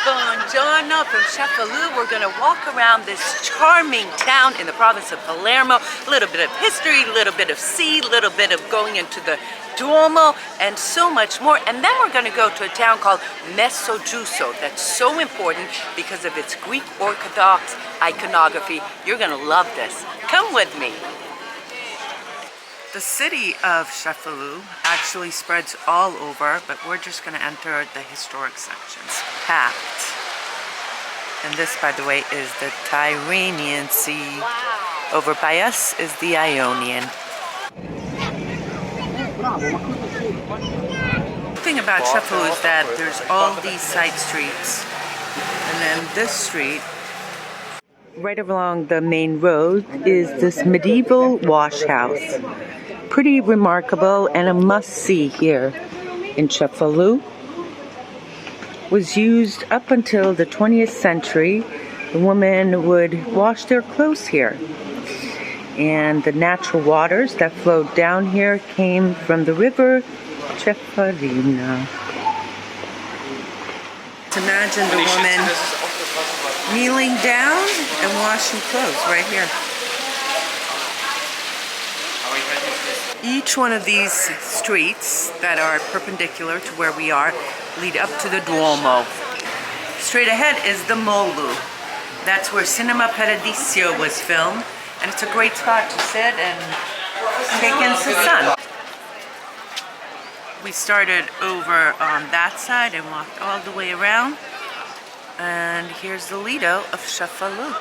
Buongiorno from Cefalu. We're going to walk around this charming town in the province of Palermo. A little bit of history, a little bit of sea, a little bit of going into the Duomo, and so much more. And then we're going to go to a town called Mezzojuso. That's so important because of its Greek Orthodox iconography. You're going to love this. Come with me. The city of Cefalu actually spreads all over, but we're just going to enter the historic sections. Packed. And this, by the way, is the Tyrrhenian Sea. Wow. Over by us is the Ionian. The thing about Cefalu is that there's all these side streets, and then this street, right along the main road, is this medieval wash house. Pretty remarkable and a must-see here in Cefalu. Was used up until the 20th century. The women would wash their clothes here. And the natural waters that flowed down here came from the river Cefalù. Imagine the woman kneeling down and washing clothes right here. Each one of these streets that are perpendicular to where we are lead up to the Duomo. Straight ahead is the Molu. That's where Cinema Paradiso was filmed, and it's a great spot to sit and take in the sun. We started over on that side and walked all the way around, and here's the Lido of Cefalu.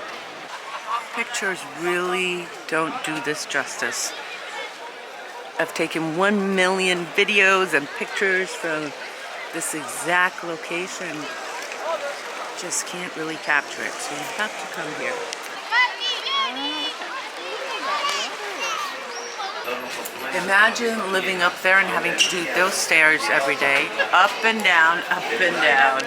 Pictures really don't do this justice. I've taken 1 million videos and pictures from this exact location. Just can't really capture it, so you have to come here. Imagine living up there and having to do those stairs every day. Up and down, up and down.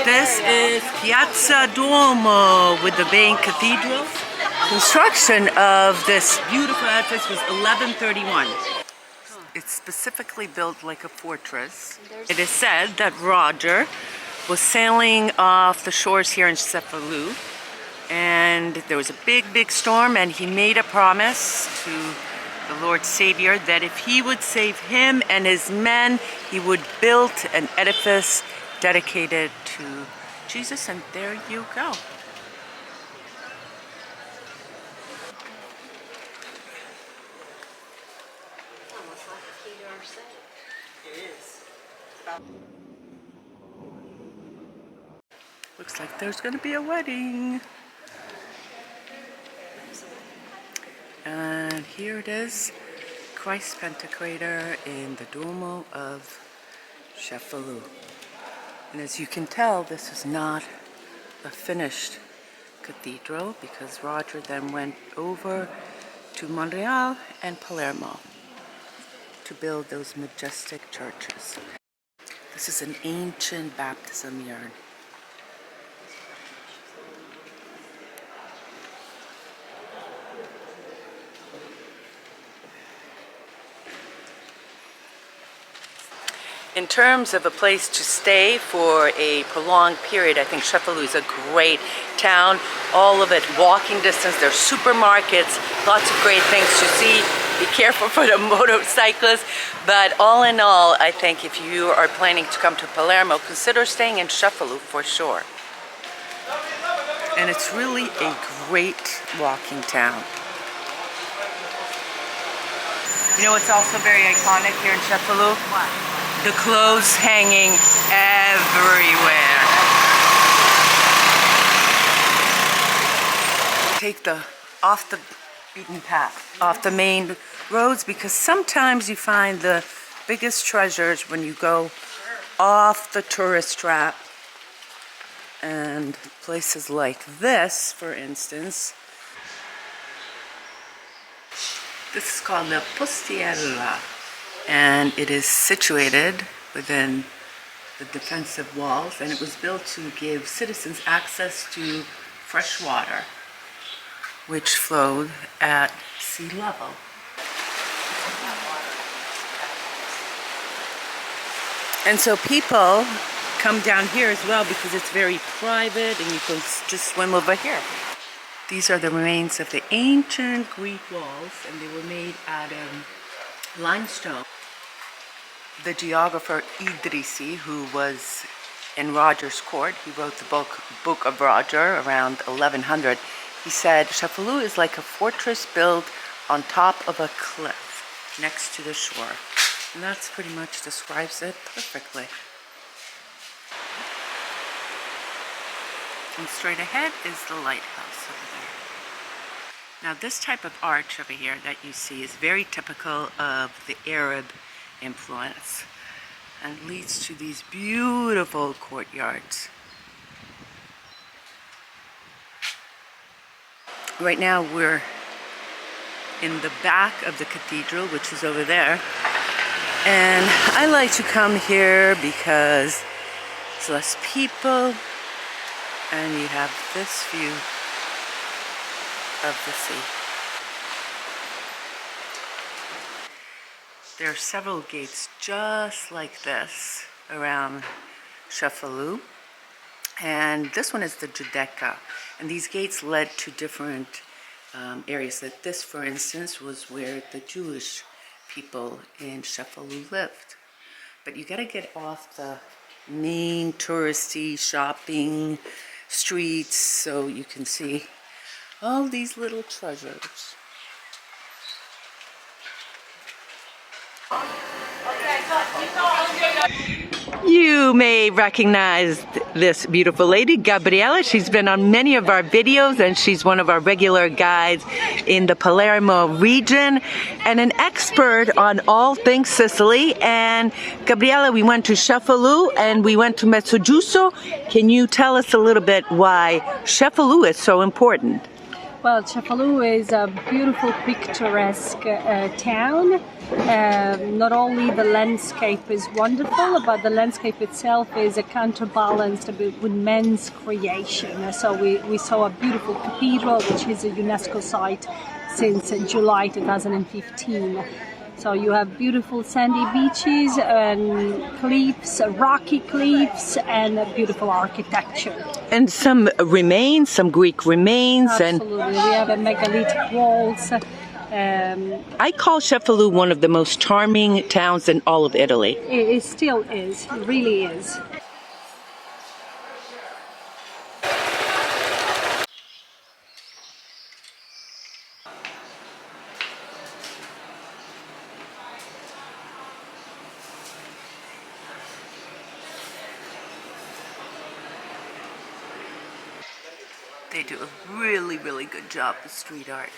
This is Piazza Duomo with the main cathedral. Construction of this beautiful edifice was 1131. It's specifically built like a fortress. It is said that Roger was sailing off the shores here in Cefalu, and there was a big storm, and he made a promise to the Lord Savior that if he would save him and his men, he would build an edifice dedicated to Jesus, and there you go. Looks like there's going to be a wedding. And here it is, Christ Pantocrator in the Duomo of Cefalu. And as you can tell, this is not a finished cathedral because Roger then went over to Montreal and Palermo to build those majestic churches. This is an ancient baptism urn. In terms of a place to stay for a prolonged period, I think Cefalu is a great town. All of it walking distance. There's supermarkets, lots of great things to see. Be careful for the motorcyclists. But all in all, I think if you are planning to come to Palermo, consider staying in Cefalu for sure. And it's really a great walking town. You know what's also very iconic here in Cefalu? What? The clothes hanging everywhere. take the off the beaten path, off the main roads, because sometimes you find the biggest treasures when you go off the tourist trap. And places like this, for instance, this is called the Postiera, and it is situated within the defensive walls, and it was built to give citizens access to fresh water, which flowed at sea level. And so people come down here as well because it's very private and you can just swim over here. These are the remains of the ancient Greek walls, and they were made out of limestone. The geographer Idrisi, who was in Roger's court, he wrote the Book of Roger around 1100. He said, Cefalu is like a fortress built on top of a cliff next to the shore. And that's pretty much describes it perfectly. And straight ahead is the lighthouse over there. Now this type of arch over here that you see is very typical of the Arab influence and leads to these beautiful courtyards. Right now we're in the back of the cathedral, which is over there, and I like to come here because there's less people and you have this view of the sea. There are several gates just like this around Cefalu, and this one is the Giudecca, and these gates led to different areas. That this, for instance, was where the Jewish people in Cefalu lived. But you gotta get off the main touristy shopping streets so you can see all these little treasures. You may recognize this beautiful lady, Gabriella. She's been on many of our videos and she's one of our regular guides in the Palermo region and an expert on all things Sicily. And Gabriella, we went to Cefalu and we went to Mezzojuso. Can you tell us a little bit why Cefalu is so important? Well, Cefalu is a beautiful, picturesque town. Not only the landscape is wonderful, but the landscape itself is counterbalanced with man's creation. So we saw a beautiful cathedral, which is a UNESCO site since July 2015. So you have beautiful sandy beaches and cliffs, rocky cliffs, and beautiful architecture. And some remains, some Greek remains. Absolutely, we have a megalithic walls. I call Cefalu one of the most charming towns in all of Italy. It still is, it really is. They do a really, really good job with street art.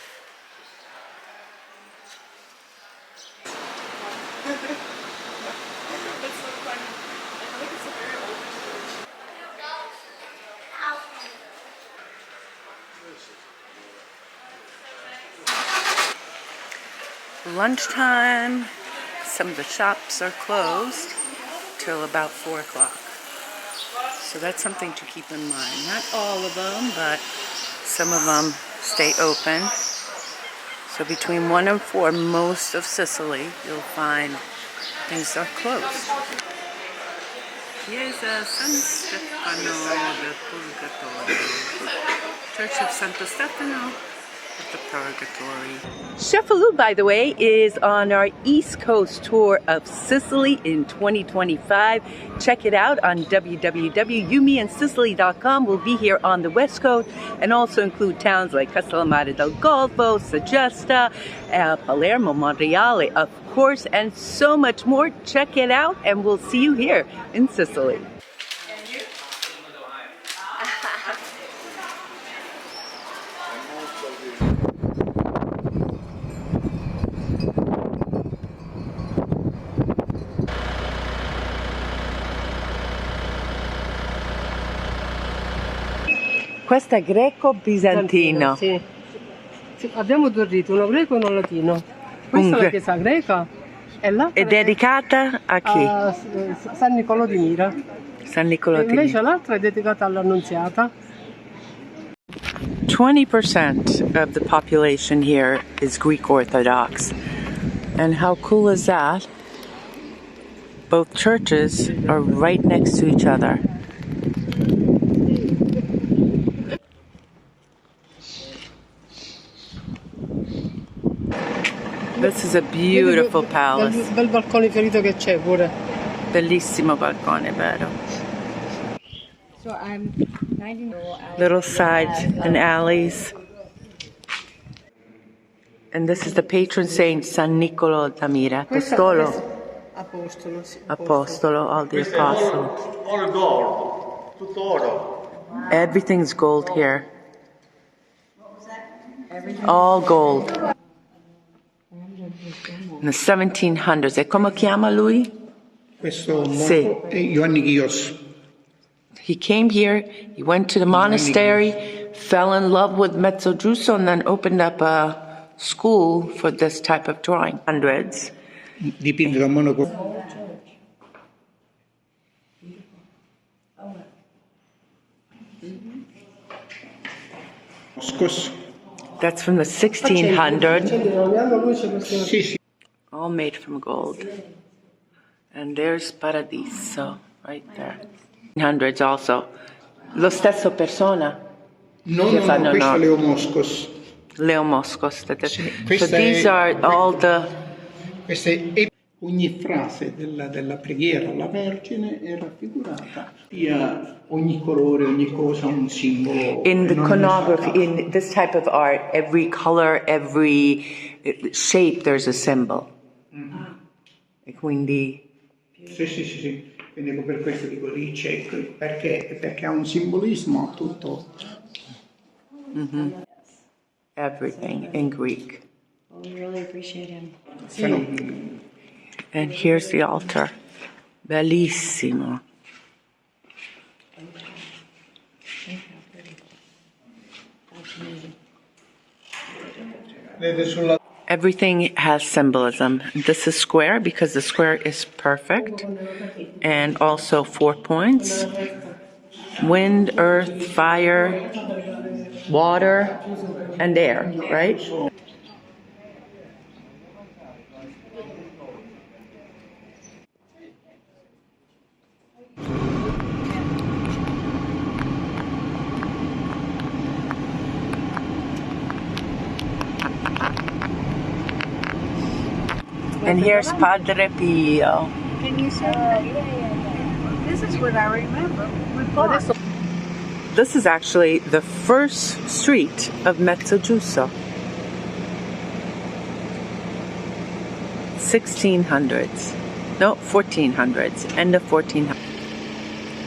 Lunchtime, some of the shops are closed till about 4 o'clock. So that's something to keep in mind. Not all of them, but some of them stay open. So between 1 and 4, most of Sicily, you'll find things are closed. Here's San Stefano del Purgatorio. Church of Santo Stefano at the Purgatory. Cefalu, by the way, is on our East Coast tour of Sicily in 2025. Check it out on www.youmeandsicily.com. We'll be here on the West Coast and also include towns like Castellammare del Golfo, Segesta, Palermo, Monreale, of course, and so much more. Check it out and we'll see you here in Sicily. Questo è greco-bizantino. Sì. Sì, abbiamo due riti, uno greco e uno latino. Questa è la chiesa greca e l'altra è dedicata a chi? a San Nicolò di Mira. San Nicolò di Invece Mira. l'altra è dedicata all'Annunziata. 20% of the population here is Greek Orthodox. And how cool is that? Both churches are right next to each other. This is a beautiful palace. Bel balcone fiorito che c'è pure. Bellissimo balcone, vero? So I'm 19. Little sides and alleys. And this is the patron saint San Niccolo da Mira, Apostolo. Apostolo, sì. Apostolo, all the apostles. All gold, tutto oro. Everything's gold here. All gold. In the 1700s. E come chiama lui? Questo Sì. è Ioanni Ghios. He came here, he went to the monastery, fell in love with Mezzojuso, and then opened up a school for this type of drawing. Hundreds. Dipinto da Monaco. Moscos. That's from the 1600s. Sì, sì. All made from gold. And there's Paradiso, right there. Hundreds also. Lo stesso persona. No, Che no, fanno, no, questo no. è Leo Moscos. Leo Moscos. So questa these è- are all the... Questa è ogni frase della preghiera alla Vergine è raffigurata, sia ogni colore, ogni cosa, un simbolo. In the non iconography, è in this type of art, every color, every shape, there's a symbol. E quindi... Sì, sì, sì, sì. Quindi per questo dico lì c'è, perché ha un simbolismo tutto. Everything in Greek. Well, we really appreciate him. And here's the altar. Bellissimo. Vedete sulla Everything has symbolism. This is square because the square is perfect. And also 4 points. Wind, earth, fire, water, and air, right? And here's Padre Pio. Can you say This is what I remember. This is actually the first street of Mezzojuso. 1600s. No, 1400s. End of 1400s.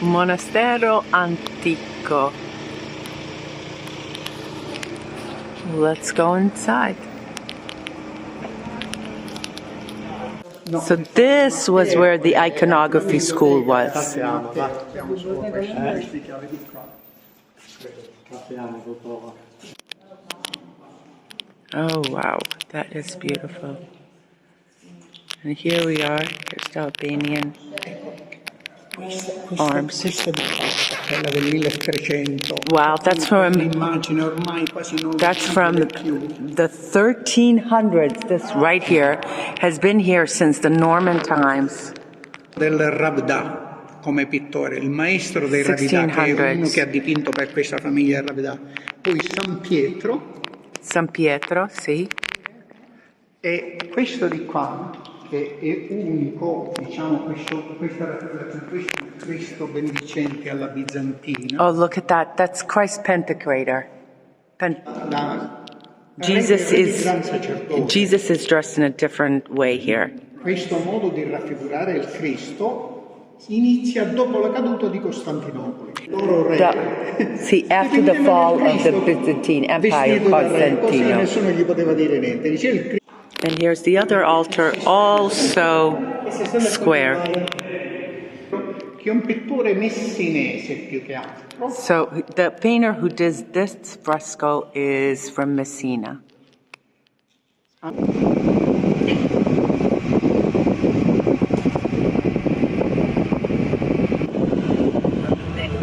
Monastero Antico. Let's go inside. So this was where the iconography school was. Oh wow, that is beautiful. And here we are, here's the Albanian arms. Questa è quella del 1300. Wow, that's from L'immagine ormai quasi non più. the 1300s. This right here has been here since the Norman times. Del Ravda come pittore, il maestro dei Ravida, che è uno che ha dipinto per questa famiglia Ravda. Poi San Pietro, sì. e questo di qua, che è unico, diciamo, questa raffigurazione, questo Cristo benedicente alla bizantina. Oh, look at that. That's Christ Pantocrator. Da Jesus Gran sacerdote. is dressed in a different way here. Questo modo di raffigurare il Cristo inizia dopo la caduta di Costantinopoli. Loro re. See, after the fall of the Byzantine Empire, Vestito da re, cosa che Constantino. nessuno gli poteva dire niente. Dice il Cristo. And here's the other altar, also square. che è un pittore messinese più che altro. So the painter who does this fresco is from Messina.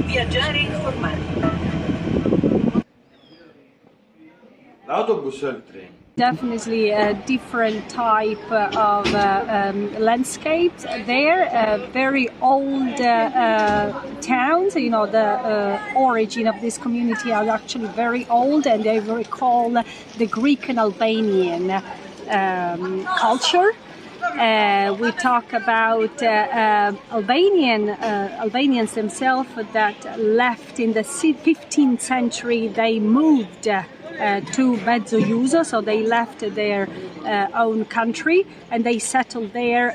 Viaggiare informatico. L'autobus o il treno? Definitely a different type of landscapes there. Very old towns. You know, the origin of this community are actually very old, and they recall the Greek and Albanian culture. We talk about Albanians themselves that left in the 15th century. They moved to Mezzojuso, so they left their own country and they settled there,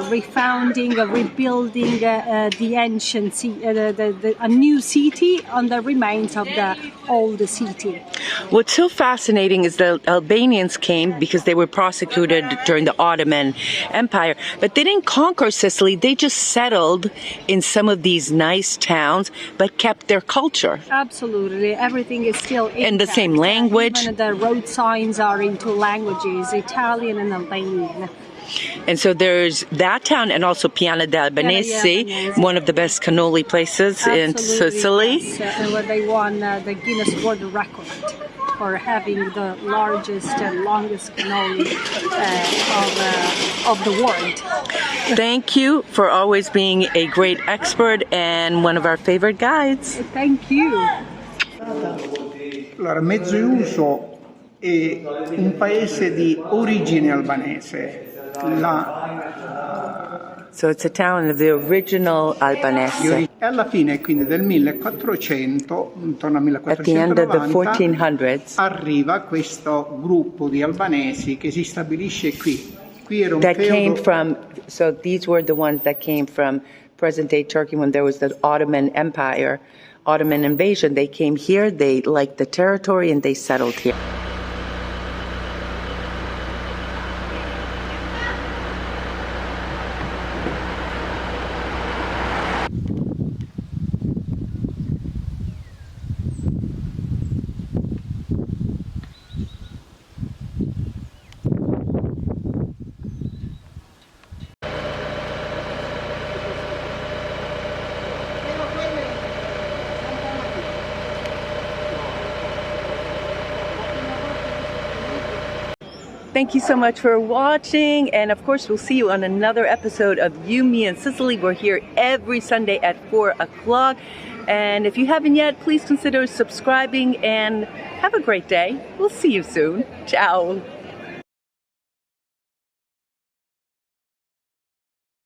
refounding, rebuilding the ancient a new city on the remains of the old city. What's so fascinating is the Albanians came because they were persecuted during the Ottoman Empire, but they didn't conquer Sicily. They just settled in some of these nice towns, but kept their culture. Absolutely, everything is still intact. And the same language. Even the road signs are in two languages, Italian and Albanian. And so there's that town and also Piana d'Albanesi, one of the best cannoli places in Sicily. Yes. Where they won the Guinness World Record for having the largest and longest cannoli of the world. Thank you for always being a great expert and one of our favorite guides. Thank you. Allora, Mezzojuso è un paese di origine albanese. So it's a town of the original Albanese. E alla fine, quindi del 1400, intorno al At the end of the 1490, 1400s, arriva questo gruppo di albanesi che si stabilisce qui. Qui era un that came feudo. from, so these were the ones that came from present-day Turkey when there was the Ottoman Empire, Ottoman invasion. They came here, they liked the territory, and they settled here. Thank you so much for watching, and of course we'll see you on another episode of You, Me, and Sicily. We're here every Sunday at 4 o'clock, and if you haven't yet, please consider subscribing and have a great day. We'll see you soon. Ciao.